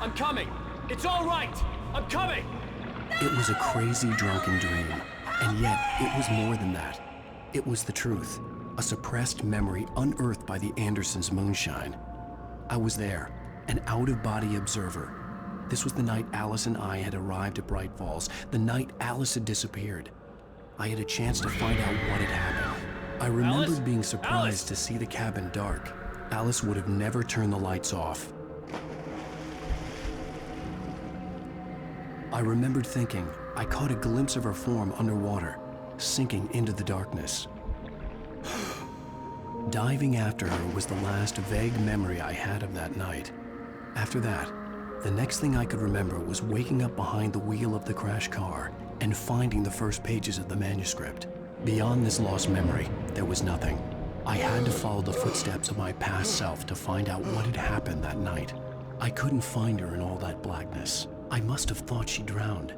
I'm coming! It's all right! I'm coming! It was a crazy, drunken dream, and yet it was more than that. It was the truth, a suppressed memory unearthed by the Andersons' moonshine. I was there, an out-of-body observer. This was the night Alice and I had arrived at Bright Falls, the night Alice had disappeared. I had a chance to find out what had happened. I remembered Alice? being surprised Alice? to see the cabin dark. Alice would have never turned the lights off. I remembered thinking I caught a glimpse of her form underwater, sinking into the darkness. Diving after her was the last vague memory I had of that night. After that, the next thing I could remember was waking up behind the wheel of the crash car and finding the first pages of the manuscript. Beyond this lost memory, there was nothing. I had to follow the footsteps of my past self to find out what had happened that night. I couldn't find her in all that blackness. I must have thought she drowned.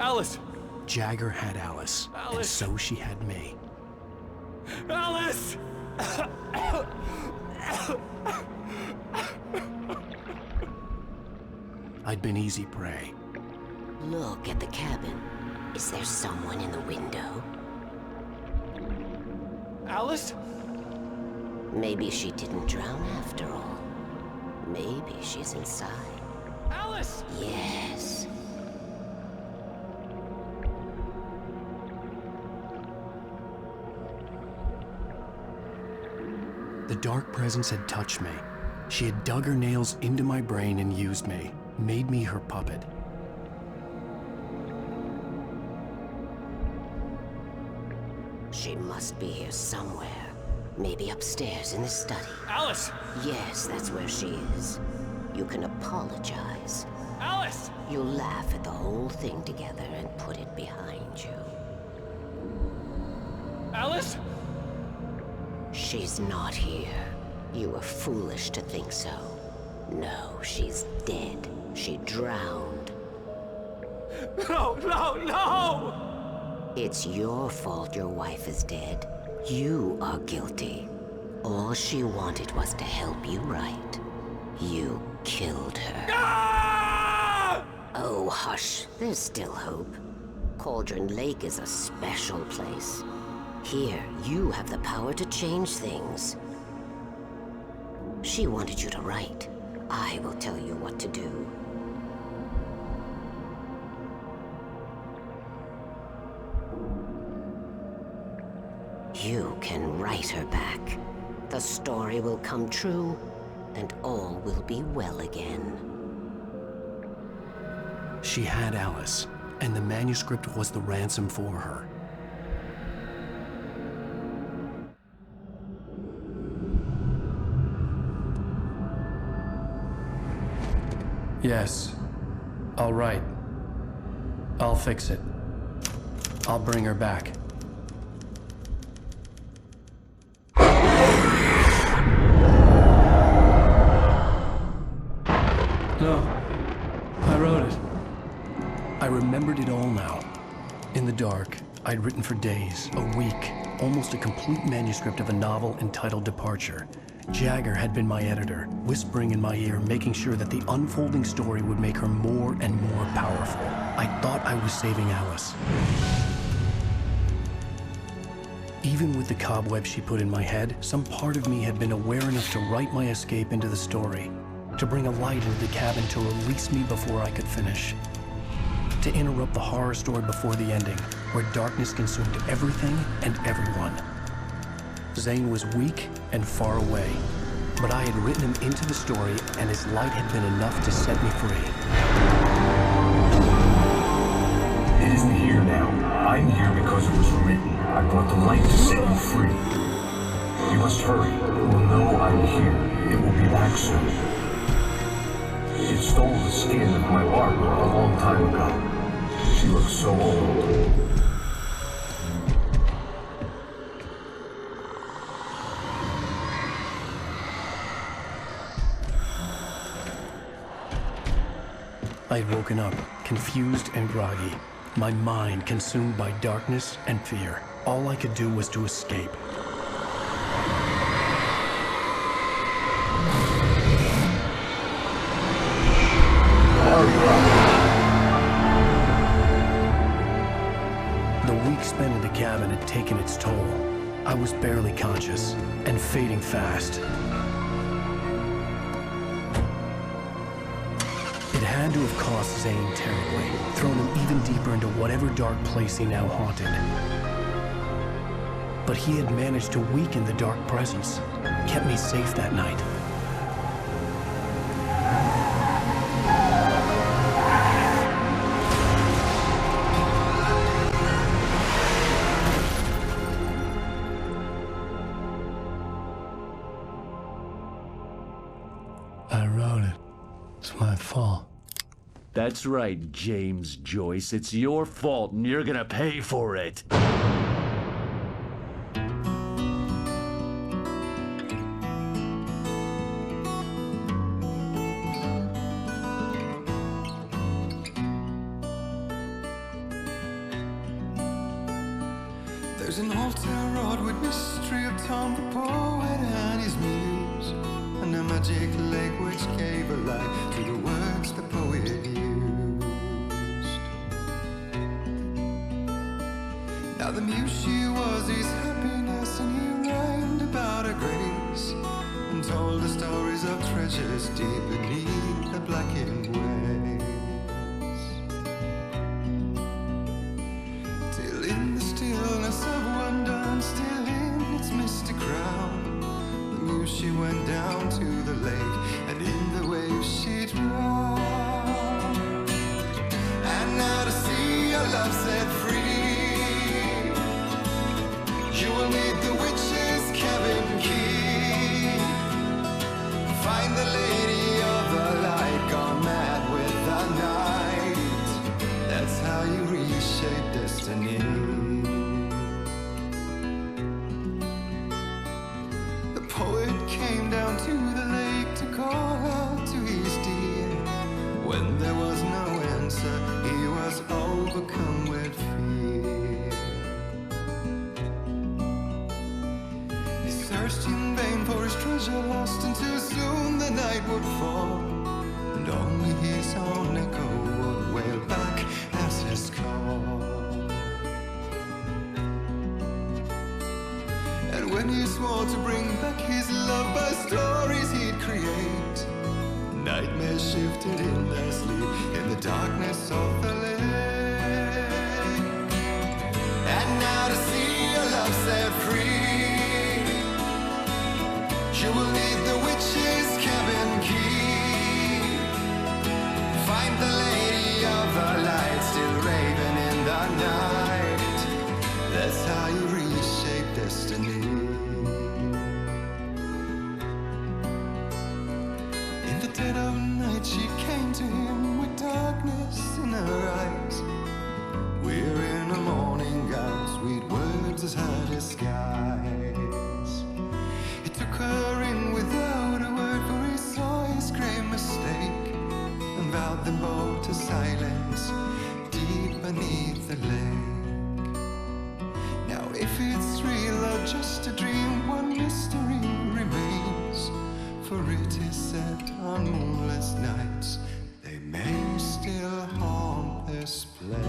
Alice! Jagger had Alice, and Alice! so she had me. Alice! I'd been easy prey. Look at the cabin. Is there someone in the window? Alice? Maybe she didn't drown after all. Maybe she's inside. Alice! Yes. The dark presence had touched me. She had dug her nails into my brain and used me, made me her puppet. She must be here somewhere. Maybe upstairs in the study. Alice! Yes, that's where she is. You can apologize. Alice! You'll laugh at the whole thing together and put it behind you. Alice? She's not here. You were foolish to think so. No, she's dead. She drowned. No, no, no! It's your fault your wife is dead. You are guilty. All she wanted was to help you right. You killed her. Ah! Oh, hush. There's still hope. Cauldron Lake is a special place. Here, you have the power to change things. She wanted you to write. I will tell you what to do. You can write her back. The story will come true, and all will be well again. She had Alice, and the manuscript was the ransom for her. Yes. All right. I'll fix it. I'll bring her back. No. I wrote it. I remembered it all now. In the dark, I'd written for days, a week, almost a complete manuscript of a novel entitled Departure. Jagger had been my editor, whispering in my ear, making sure that the unfolding story would make her more and more powerful. I thought I was saving Alice. Even with the cobwebs she put in my head, some part of me had been aware enough to write my escape into the story, to bring a light into the cabin to release me before I could finish, to interrupt the horror story before the ending, where darkness consumed everything and everyone. Zane was weak and far away, but I had written him into the story, and his light had been enough to set me free. It isn't here now. I'm here because it was written. I brought the light to set you free. You must hurry. It will know I'm here. It will be back soon. It stole the skin of my Barbara a long time ago. She looks so old. I had woken up, confused and groggy. my mind consumed by darkness and fear. All I could do was to escape. The week spent in the cabin had taken its toll. I was barely conscious and fading fast. It had to have cost Zane terribly, thrown him even deeper into whatever dark place he now haunted. But he had managed to weaken the dark presence, kept me safe that night. I wrote it. It's my fault. That's right, James Joyce. It's your fault, and you're gonna pay for it. There's an altar wrought with mystery of Tom the poet and his muse, and a magic lake which gave a light to the words the poet used. Now the muse she was his happiness, and he rhymed about her grace, and told the stories of treasures deep beneath the blackened waves. Till in the stillness of wonder, and still in its misty crown, the muse she went down to the lake, and in the waves she drowned. And now to see your love set free, you will need the witch's cabin key. Find the lady of the light, gone mad with the night. That's how you reshape destiny. The poet came down to the lake to call out to his dear. When there was no answer, he was overcome with fear. He searched in vain for his treasure lost, until soon the night would fall, and only his own echo would wail back as his call. And when he swore to bring back his love by stories he'd create, nightmares shifted in their sleep in the darkness of the lake. And now to see your love set free, you will need the witch's cabin key. Find the lady of the light, still raving in the night. That's how you reshape destiny. In the dead of night she came to him with darkness in her eyes. We're in a morning gown, sweet words as her disguise. He took her in without a word, for he saw his grave mistake, and vowed them both to silence deep beneath the lake. Now if it's real or just a dream, one mystery remains, for it is said on moonless nights they may still haunt this place.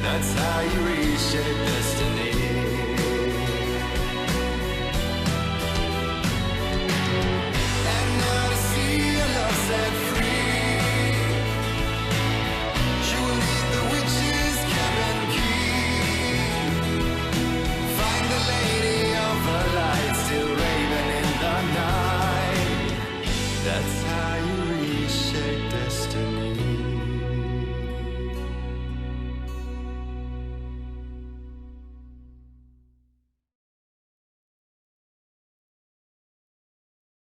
That's how you reshape destiny. And now to see your love set free, you will need the witch's cabin key. shared destiny.